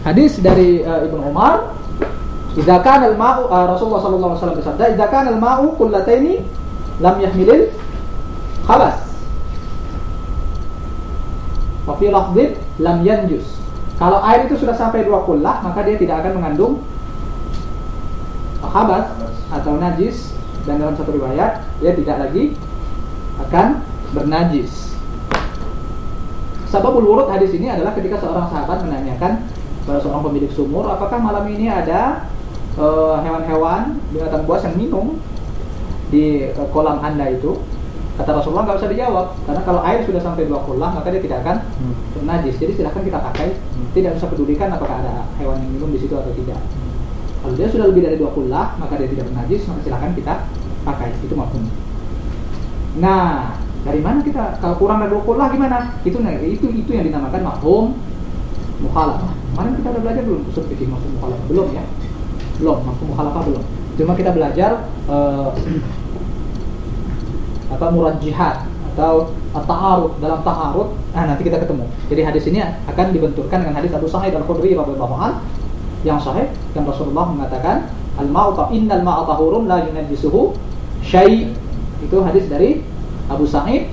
Hadis dari Ibnu Umar, idza kana al-ma'u Rasulullah sallallahu alaihi wasallam bersabda, idza kana al-ma'u qullataini lam yahmilil khabas. Wa fi lafdhin lam yanjus. Kalau air itu sudah sampai 2 kullah, maka dia tidak akan mengandung khabas atau najis, dan dalam satu riwayat dia tidak lagi akan bernajis. Sababul wurud hadis ini adalah ketika seorang sahabat menanyakan kepada seorang pemilik sumur, apakah malam ini ada hewan-hewan binatang buas yang minum di kolam Anda itu? Kata Rasulullah, nggak usah dijawab, karena kalau air sudah sampai 2 kullah maka dia tidak akan bernajis. Jadi silakan kita pakai, tidak usah pedulikan apakah ada hewan yang minum di situ atau tidak. Kalau dia sudah lebih dari 2 kullah maka dia tidak bernajis, maka silakan kita pakai. Itu mafhum. Nah, dari mana kita kalau kurang dari 2 kullah gimana? Itu yang dinamakan mafhum mukhalafah. Kemarin kita udah belajar belum usul fikih mafhum mukhalafah? Belum ya? Belum, mafhum mukhalafah belum. Cuma kita belajar murajjihat atau ta'arud. Dalam ta'arud, nanti kita ketemu. Jadi hadis ini akan dibenturkan dengan hadis Abu Sa'id Al-Khudri radhiyallahu anhu yang sahih, yang Rasulullah mengatakan innal ma'a tahurun la yunajjisuhu syai'. Itu hadis dari Abu Sa'id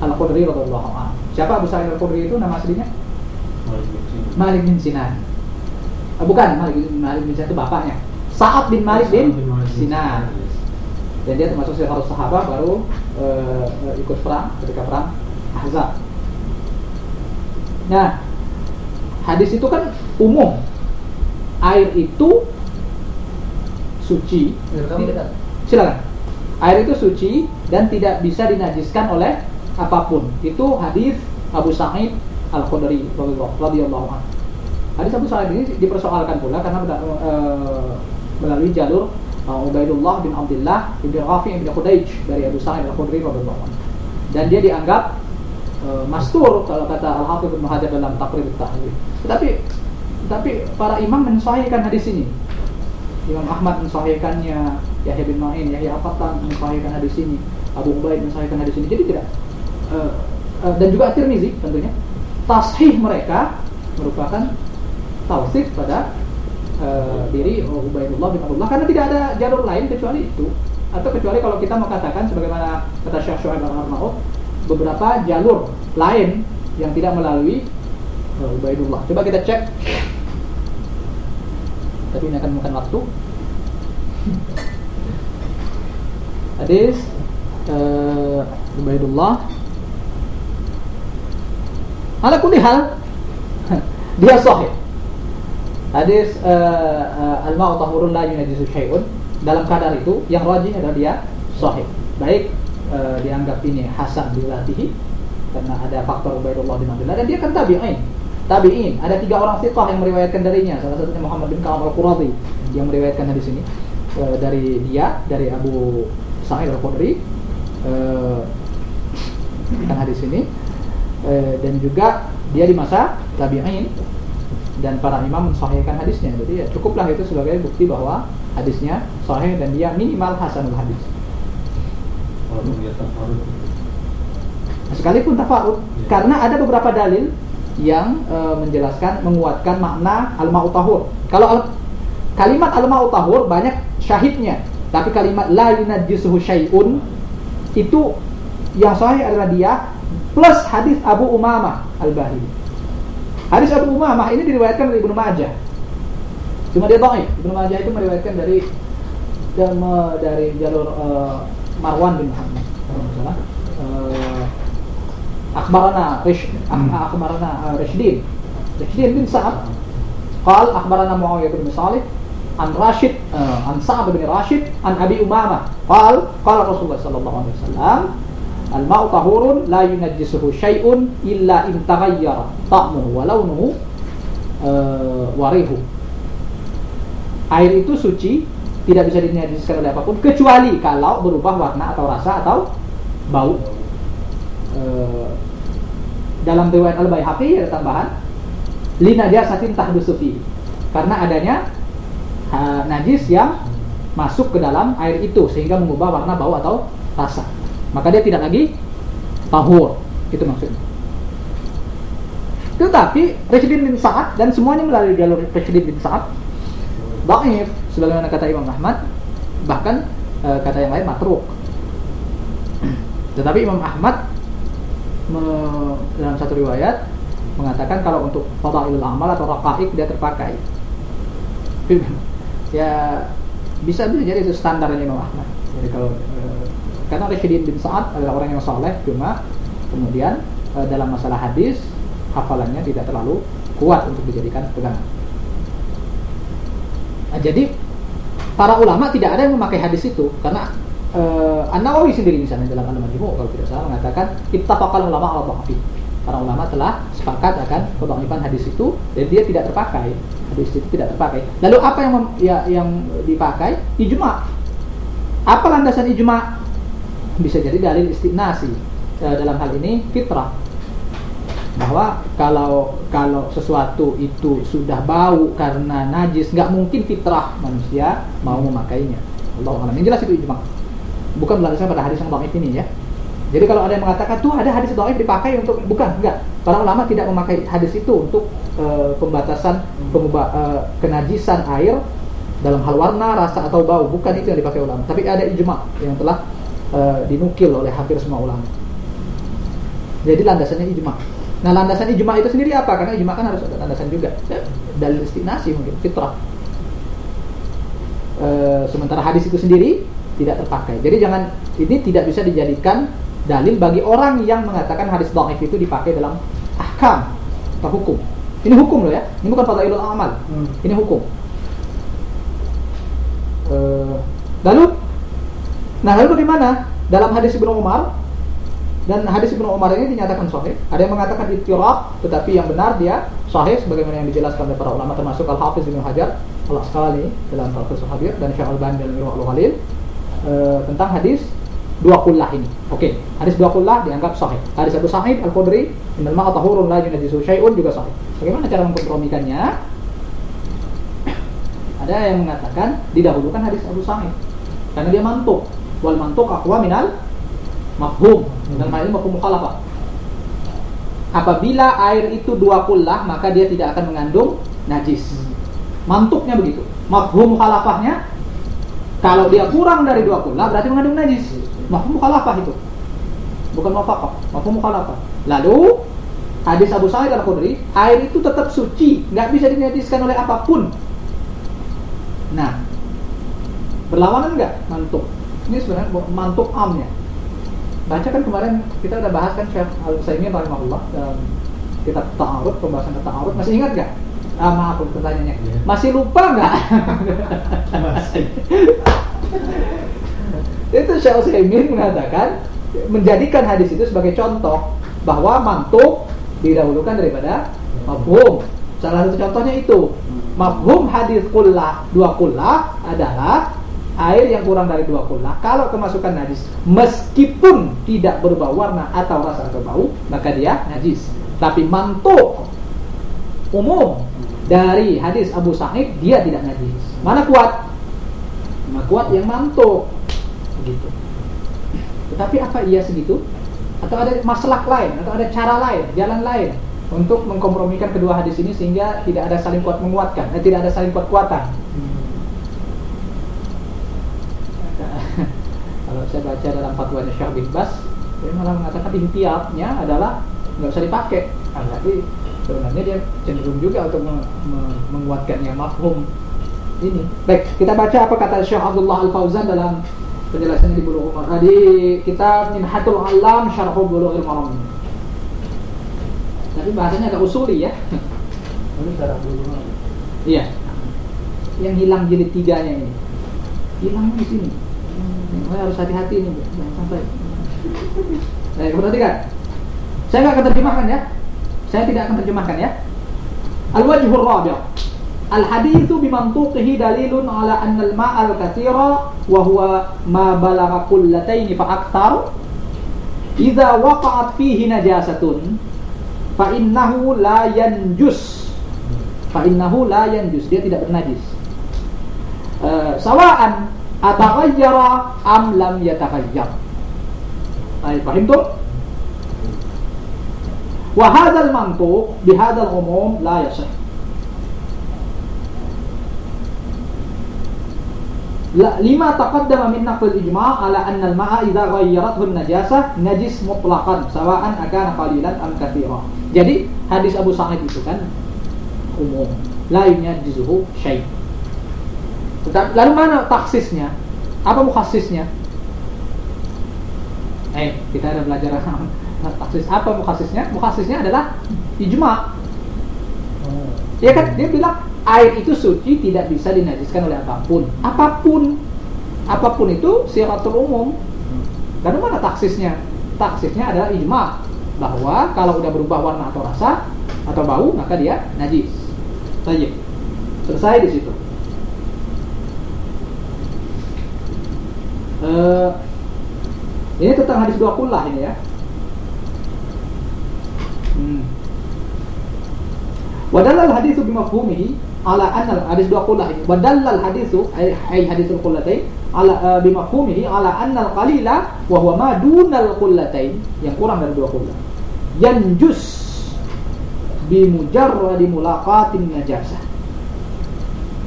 Al-Khudri radhiyallahu anhu. Siapa Abu Sa'id Al-Khudri itu nama aslinya? Malik bin Sinan. Bukan, Malik bin Sinan itu bapaknya. Sa'ad bin Malik bin Sinan. Dan dia termasuk salah satu sahabat baru ikut perang ketika perang Ahzab. Nah, hadis itu kan umum. Air itu suci. Silakan. Air itu suci dan tidak bisa dinajiskan oleh apapun. Itu hadis Abu Sa'id Al-Khudri radhiyallahu anhu. Hadis Abu Sa'id ini dipersoalkan pula karena melalui jalur Ubaidullah bin Abdullah bin Rafi' bin Khudayj dari Abu Sa'id Al-Khudri radhiyallahu anhu. Dan dia dianggap mastur kalau kata Al-Hafidz Ibnu Hajar dalam Taqrib at-Tahdhib. Tetapi para imam mensahihkan hadis ini. Imam Ahmad mensahihkannya, Yahya bin Ma'in, Yahya Al-Qattan mensahihkan hadis ini, Abu Ubaid mensahihkan hadis ini. Jadi tidak dan juga At-Tirmizi tentunya. Tashih mereka merupakan tausiq pada diri Ubaidullah bin Abdullah, karena tidak ada jalur lain kecuali itu, atau kecuali kalau kita mengatakan sebagaimana kata Syekh Syu'aib Al-Arnaud, beberapa jalur lain yang tidak melalui Ubaidullah. Coba kita cek, tapi ini akan memakan waktu. Hadis Ubaidullah ala kulli hal dia sahih. Hadis al-ma'u tahurun la yunajjisu syai'un, dalam kadar itu yang rajih adalah dia sahih. Baik dianggap ini hasan bilatihi karena ada faktor Ubaidullah bin Abdullah, dan dia kan tabi'in. Ada 3 orang thiqah yang meriwayatkan darinya. Salah satunya Muhammad bin Ka'ab Al-Quradi yang meriwayatkan hadis ini dari Abu Sa'id Al-Khudri kan hadis ini, dan juga dia di masa tabi'in, dan para imam mensahihkan hadisnya. Jadi ya cukuplah itu sebagai bukti bahwa hadisnya sahih dan dia minimal hasanul hadis. Sekalipun tafarud, karena ada beberapa dalil yang menjelaskan, menguatkan makna al-ma'u tahur. Kalau kalimat al-ma'u tahur banyak syahidnya, tapi kalimat la yunajjisuhu syai'un itu yang sahih adalah dia plus hadis Abu Umamah Al-Bahili. Hadis Abu Umamah ini diriwayatkan oleh Ibnu Majah, cuma dia dhaif. Ibnu Majah itu meriwayatkan dari jalur Marwan bin Muhammad. Akhbarana Rishdin bin Sa'ad qala akhbarana Muawiyah bin Salih an Rashid an Sa'ad bin Rashid an Abi Umamah qala Rasulullah sallallahu alaihi wasallam al-ma'u tahurun la yunajjisuhu syai'un illa in taghayyara ta'muhu wa launuhu wa rihuhu. Air itu suci, tidak bisa dinajiskan oleh apapun kecuali kalau berubah warna atau rasa atau bau. Dalam riwayat Al-Baihaqi ada tambahan li najasatin tahdusu fi, karena adanya najis yang masuk ke dalam air itu sehingga mengubah warna, bau atau rasa, maka dia tidak lagi tahur. Itu maksudnya. Tetapi Rashiddin bin Sa'ad dan semuanya melalui jalur Rashiddin bin Sa'ad dhaif, sebagaimana kata Imam Ahmad, bahkan kata yang lain matruk. Tetapi Imam Ahmad dalam satu riwayat mengatakan kalau untuk fadailul amal atau raqaiq dia terpakai. Ya bisa jadi itu standarnya Imam Ahmad. Jadi kalau karena Rashiddin bin Sa'ad adalah orang yang saleh, cuma kemudian dalam masalah hadis hafalannya tidak terlalu kuat untuk dijadikan pegangan. Nah, jadi para ulama tidak ada yang memakai hadis itu karena An-Nawawi sendiri misalnya dalam Al-Majmu' kalau tidak salah mengatakan ittafaqal ulama ala dhafi. Para ulama telah sepakat akan kedhaifan hadis itu dan dia tidak terpakai. Hadis itu tidak terpakai. Lalu apa yang dipakai? Ijma'. Apa landasan ijma'? Bisa jadi dalil istinasi. Dalam hal ini fitrah. Bahwa kalau sesuatu itu sudah bau karena najis, nggak mungkin fitrah manusia mau memakainya. Allahu a'lam. Yang jelas itu ijma'. Bukan berlandaskan pada hadis yang dhaif ini ya. Jadi kalau ada yang mengatakan tuh ada hadis dhaif dipakai untuk, bukan, enggak. Para ulama tidak memakai hadis itu untuk pembatasan kenajisan air dalam hal warna, rasa atau bau. Bukan itu yang dipakai ulama. Tapi ada ijma' yang telah dinukil oleh hampir semua ulama. Jadi landasannya ijma'. Nah, landasan ijma' itu sendiri apa? Karena ijma' kan harus ada landasan juga. Dalil istinasi mungkin, fitrah. Sementara hadis itu sendiri tidak terpakai. Jadi ini tidak bisa dijadikan dalil bagi orang yang mengatakan hadis dhaif itu dipakai dalam ahkam atau hukum. Ini hukum loh ya. Ini bukan fadailul amal. Ini hukum. Lalu bagaimana dalam hadis Ibnu Umar? Dan hadis Ibnu Umar ini dinyatakan sahih. Ada yang mengatakan ittirab, tetapi yang benar dia sahih sebagaimana yang dijelaskan oleh para ulama termasuk Al-Hafiz Ibnu Hajar Al-Asqalani dalam Fathul Habir dan Syekh Al-Albani dalam Irwaul Ghalil tentang hadis dua qullah ini. Oke, hadis dua qullah dianggap sahih. Hadis Abu Sa'id Al-Khudri, "Innal ma'a tahurun la yunajjisu syai'un" juga sahih. Bagaimana cara mengkompromikannya? Ada yang mengatakan didahulukan hadis Abu Sa'id karena dia mantuk. Wal mantuk aqwa minal mafhum. Dalam hal ini mafhum mukhalafah. Apabila air itu dua qullah, maka dia tidak akan mengandung najis. Mantuknya begitu. Mafhum mukhalafahnya, kalau dia kurang dari dua qullah berarti mengandung najis. Mafhum mukhalafah itu. Bukan muwafaqah, mafhum mukhalafah. Lalu hadis Abu Sa'id Al-Khudri, air itu tetap suci, enggak bisa dinajiskan oleh apapun. Nah, berlawanan enggak mantuk? Ini sebenarnya mantuk amnya. Baca kan kemarin kita udah bahas kan Syekh Al-Utsaimin rahimahullah dalam kitab Ta'arud, pembahasan Ta'arud. Masih ingat enggak? Maaf pertanyaannya. Masih lupa enggak? Masih. Itu Syekh Al-Utsaimin mengatakan menjadikan hadis itu sebagai contoh bahwa mantuk didahulukan daripada mafhum. Salah satu contohnya itu mafhum hadis qullah, dua qullah adalah air yang kurang dari dua qullah kalau kemasukan najis meskipun tidak berbau warna atau rasa atau bau maka dia najis. Tapi mantuk umum dari hadis Abu Sa'id dia tidak najis. Mana kuat? Mana kuat yang mantuk begitu. Tetapi apa iya segitu? Atau ada masalah lain, atau ada cara lain, jalan lain untuk mengkompromikan kedua hadis ini sehingga tidak ada saling kuat menguatkan, tidak ada saling kuat-kuatan. Kalau saya baca dalam fatwanya Syekh bin Bas, dia malah mengatakan ihtiyatnya adalah nggak usah dipakai. Tapi sebenarnya dia cenderung juga untuk menguatkan yang mafhum ini. Baik, kita baca apa kata Syekh Abdullah Al-Fauzan dalam penjelasannya di Bulughul Maram, di kitab Minhatul Alam Syarh Bulughul Maram. Tapi bahasanya agak usuli ya. Ini Syarh Bulughul Maram. Iya. Yang hilang jilid 3-nya ini. Hilangnya di sini. Harus hati-hati nih, jangan sampai. Baik, perhatikan. Saya nggak akan terjemahkan ya. Saya tidak akan terjemahkan ya. Al-wajhur rabi'. Al-haditsu bimantuqihi dalilun ala anna al-ma'al katsira wa huwa ma balagha qullatayn fa akthar. Idza waqa'at fihi najasatun fa innahu la yanjus. Dia tidak bernajis. Sawa'an ataghayyara am lam yataghayyar. Baik, paham tuh? Wa hadzal mantuq bi hadzal umum la yasih. Lima taqaddama min naql al-ijma' ala anna al-ma'a idza ghayyarathu an-najasah najis mutlaqan sawa'an akana qalilan am katsira. Jadi hadis Abu Sa'id itu kan umum, la yunajjizuhu syai'. Lalu mana taksisnya? Apa mukhassisnya? Kita ada belajar taksis. Apa mukhassisnya? Mukhassisnya adalah ijma'. Ya kan dia bilang air itu suci, tidak bisa dinajiskan oleh apapun. Apapun itu sifatul umum. Lalu mana taksisnya? Taksisnya adalah ijma' bahwa kalau udah berubah warna atau rasa atau bau maka dia najis. Saja. Selesai di situ. Ini tentang hadis dua kullah ini ya. Wadallal haditsu bimafhumihi ala anna hadis dua kullah ini. Wadallal haditsu ay hadisul qullatain ala bimafhumihi ala anna al-qalila wa huwa ma dunal qullatain, yang kurang dari dua kullah. Yanjus bimujarradi mulaqatin najasah.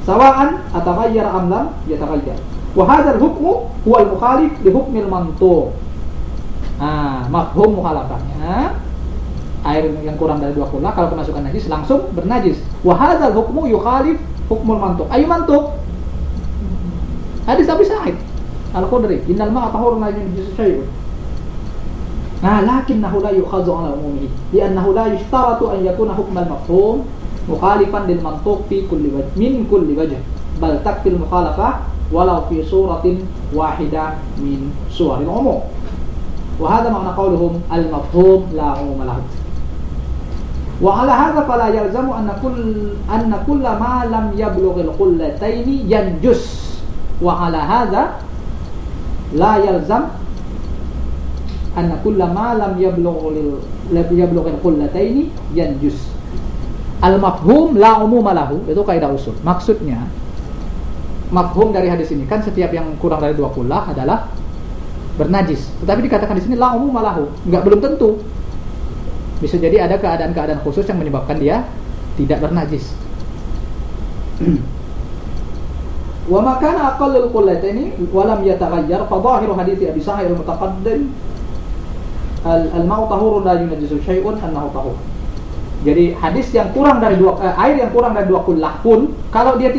Sawa'an ataghayyar am lam yataghayyar. Wa hadzal hukmu huwa al-mukhalif li hukmil mantuq. Mafhum mukhalafahnya, air yang kurang dari dua kullah kalau kemasukan najis langsung bernajis. Wa hadzal hukmu yukhalif hukmul mantuq. Ayu mantuq? Hadis Abu Sa'id Al-Khudri, innal ma'a tahurun la yunjisu syai'un. Lakinnahu la yukhadhu 'ala umumihi, li'annahu la yushtaratu an yakuna hukmal mafhum mukhalifan lil mantuq fi kulli wajh min kulli wajh, bal takfil mukhalafah walau fi suratin wahidah min suwaril umum. Wa hadha ma'na qawluhum al-mafhum la umuma lahu. Wa 'ala hadha fala yalzamu anna kull ma lam yablughil qullataini yanjus. Wa 'ala hadha la yalzam anna kull ma lam yablughil qullataini yanjus. Al-mafhum la umuma lahu, itu kaidah usul. Maksudnya mafhum dari hadis ini kan setiap yang kurang dari dua kullah adalah bernajis. Tetapi dikatakan di sini la umum malahu, belum tentu. Bisa jadi ada keadaan-keadaan khusus yang menyebabkan dia tidak bernajis. Wa ma kana aqallul qullataini wa lam yataghayyar fa dhahiru hadits Abi Sa'id al-mutaqaddim al-ma'u tahurun la yunajjisu syai'un annahu tahur. Jadi hadis yang kurang dari air yang kurang dari dua kullah pun kalau dia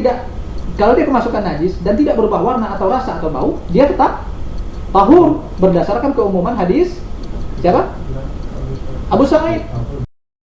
kemasukan najis dan tidak berubah warna atau rasa atau bau, dia tetap tahur berdasarkan keumuman hadis siapa? Abu Sa'id.